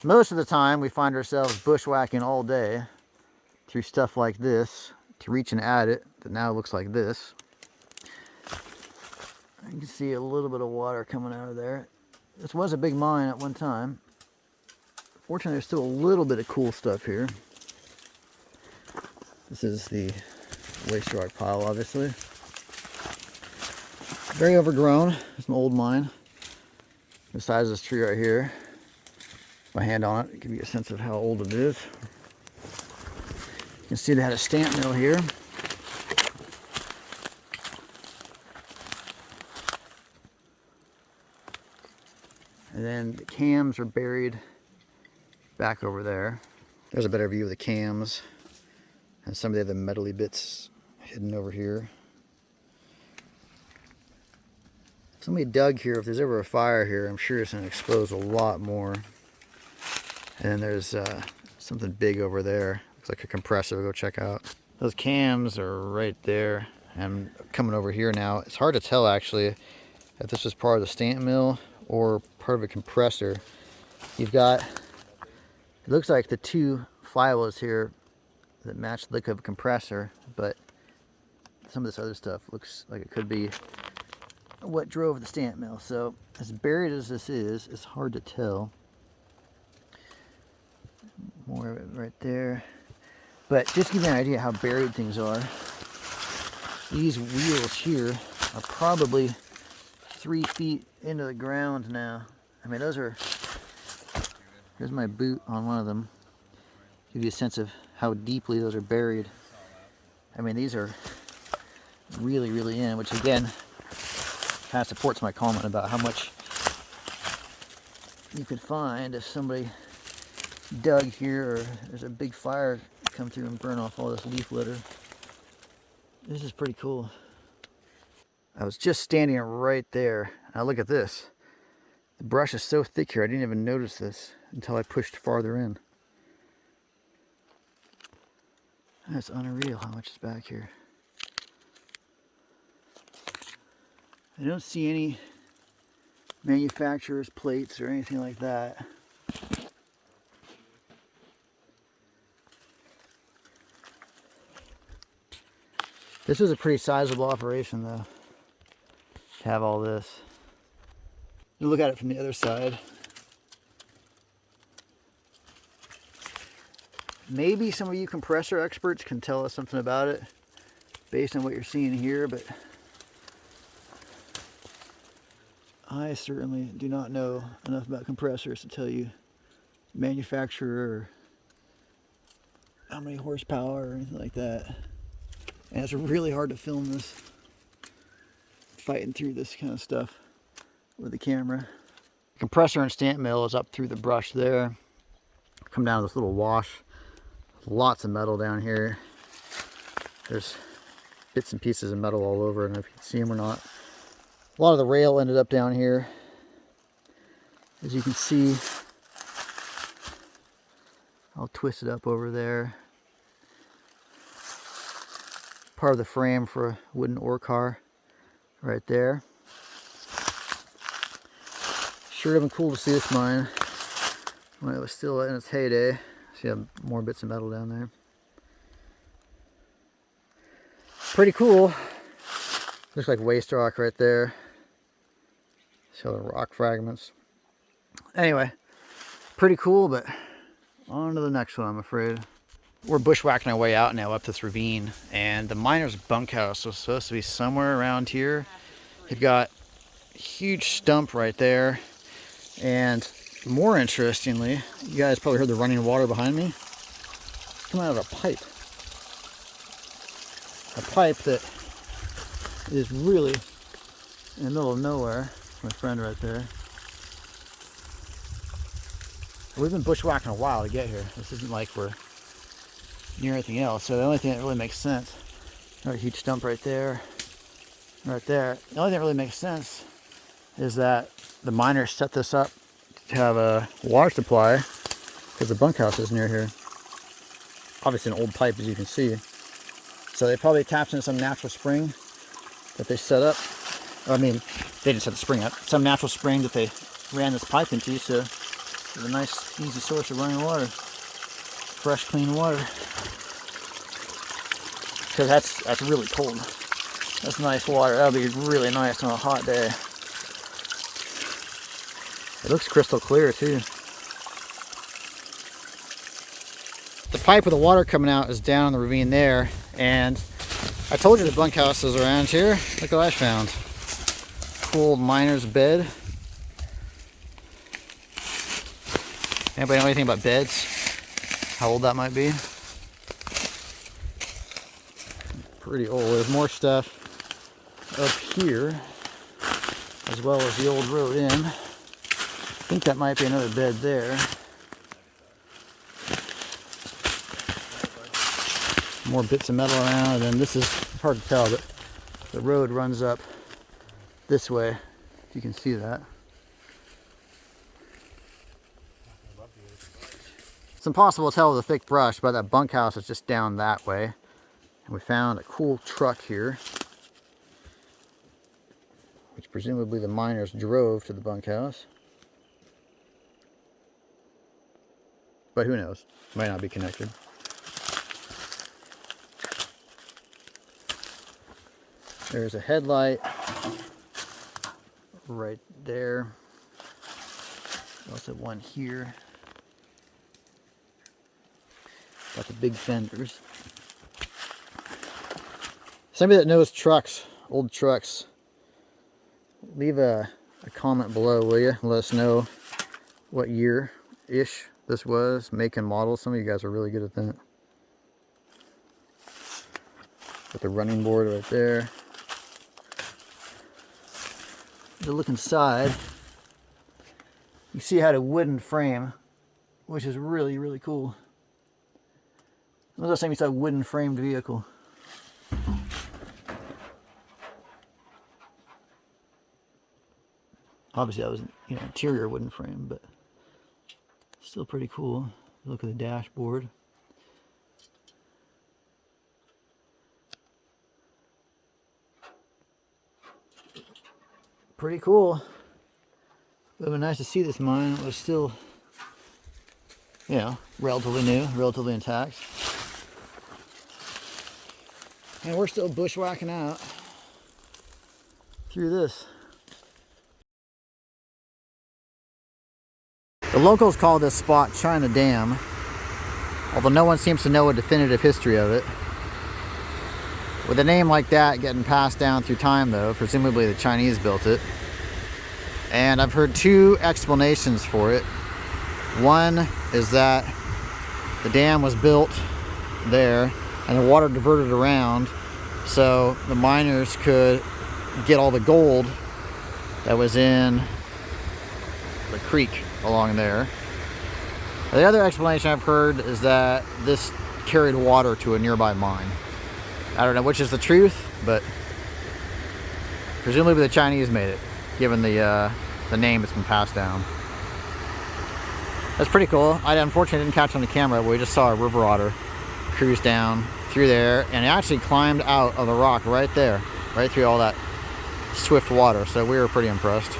Most of the time we find ourselves bushwhacking all day through stuff like this to reach and add it that now looks like this. You can see a little bit of water coming out of there. This was a big mine at one time. Fortunately, there's still a little bit of cool stuff here. This is the waste rock pile, obviously. Very overgrown. It's an old mine. The size of this tree right here. My hand on it, give you a sense of how old it is. You can see they had a stamp mill here. And then the cams are buried back over there. There's a better view of the cams. And some of the other metally bits hidden over here. Somebody dug here. If there's ever a fire here, I'm sure it's going to expose a lot more. And then there's something big over there. Looks like a compressor. We'll go check out. Those cams are right there. I'm coming over here now. It's hard to tell actually if this was part of the stamp mill or part of a compressor. You've got, it looks like the two flywheels here that match the look of a compressor, but some of this other stuff looks like it could be what drove the stamp mill. So as buried as this is, it's hard to tell. More of it right there. But just to give you an idea how buried things are, these wheels here are probably 3 feet into the ground now. I mean, those are, here's my boot on one of them. Give you a sense of how deeply those are buried. I mean, these are really, really in, which again, kind of supports my comment about how much you could find if somebody dug here or there's a big fire come through and burn off all this leaf litter. This is pretty cool. I was just standing right there. Now look at this. The brush is so thick here, I didn't even notice this until I pushed farther in. That's unreal how much is back here. I don't see any manufacturer's plates or anything like that. This was a pretty sizable operation though, to have all this. You look at it from the other side. Maybe some of you compressor experts can tell us something about it based on what you're seeing here, but I certainly do not know enough about compressors to tell you manufacturer or how many horsepower or anything like that. And it's really hard to film this, fighting through this kind of stuff with the camera. Compressor and stamp mill is up through the brush there. Come down to this little wash. Lots of metal down here. There's bits and pieces of metal all over. I don't know if you can see them or not. A lot of the rail ended up down here. As you can see, I'll twist it up over there. Part of the frame for a wooden ore car right there. Sure would have been cool to see this mine when it was still in its heyday. See, you have more bits of metal down there. Pretty cool. Looks like waste rock right there. See all the rock fragments. Anyway, pretty cool, but on to the next one, I'm afraid. We're bushwhacking our way out now up this ravine, and the miner's bunkhouse was supposed to be somewhere around here. You've got a huge stump right there, and more interestingly, you guys probably heard the running water behind me. It's coming out of a pipe. A pipe that is really in the middle of nowhere. My friend right there. We've been bushwhacking a while to get here. This isn't like we're near anything else. So the only thing that really makes sense, another huge stump right there, right there. The only thing that really makes sense is that the miners set this up to have a water supply because the bunkhouse is near here. Obviously an old pipe, as you can see. So they probably tapped into some natural spring that they set up. I mean, they didn't set the spring up. Some natural spring that they ran this pipe into. So It's a nice, easy source of running water. Fresh, clean water. Because that's really cold. That's nice water. That'll be really nice on a hot day. It looks crystal clear too. The pipe with the water coming out is down in the ravine there, and I told you the bunkhouse is around here. Look what I found. Cool old miner's bed. Anybody know anything about beds? How old that might be? Pretty old. There's more stuff up here, as well as the old road in. I think that might be another bed there. More bits of metal around, and then this is hard to tell, but the road runs up this way, if you can see that. It's impossible to tell with a thick brush, but that bunkhouse is just down that way. And we found a cool truck here, which presumably the miners drove to the bunkhouse. But who knows? Might not be connected. There's a headlight right there. Also one here. Got the big fenders. Somebody that knows trucks, old trucks, leave a comment below, will you? Let us know what year-ish this was, make and model. Some of you guys are really good at that. Got the running board right there. To look inside, you see it had a wooden frame, which is really, really cool. When was the last time you saw a wooden framed vehicle? Obviously that was, interior wooden frame, but still pretty cool. Look at the dashboard. Pretty cool. It would have been nice to see this mine. It was still, relatively new, relatively intact. And we're still bushwhacking out through this. The locals call this spot China Dam, although no one seems to know a definitive history of it. With a name like that getting passed down through time, though, presumably the Chinese built it. And I've heard two explanations for it. One is that the dam was built there and the water diverted around so the miners could get all the gold that was in the creek along there. The other explanation I've heard is that this carried water to a nearby mine. I don't know which is the truth, but presumably the Chinese made it, given the name that's been passed down. That's pretty cool. I unfortunately didn't catch on the camera, but we just saw a river otter cruise down through there, and it actually climbed out of the rock right there, right through all that swift water, so we were pretty impressed.